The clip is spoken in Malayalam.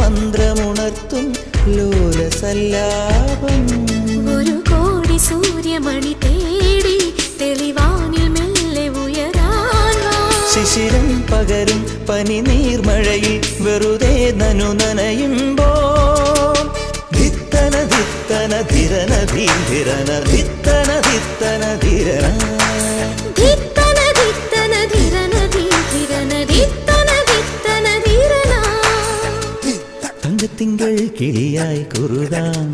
മന്ത്രമുണർത്തും ലോലസല്ലാപം. ഒരു കോടി സൂര്യമണി തേടി തെളിവാനിൽ മെല്ലെ ഉയരാൻ വാ. ശിശിരം പകരും പനി നീർമഴയിൽ വെറുതെ നനു നനയുമ്പോൾ ധിത്തന ധിത്തന ധിരന ധീരന ധിത്തന ധിത്തന ധിരന ധിത്തന ധിത്തന ധിരന ധീരന ധിത്തന ധിത്തന ധിരന. തങ്കത്തിങ്കൾ കിളിയായി കുറുകാം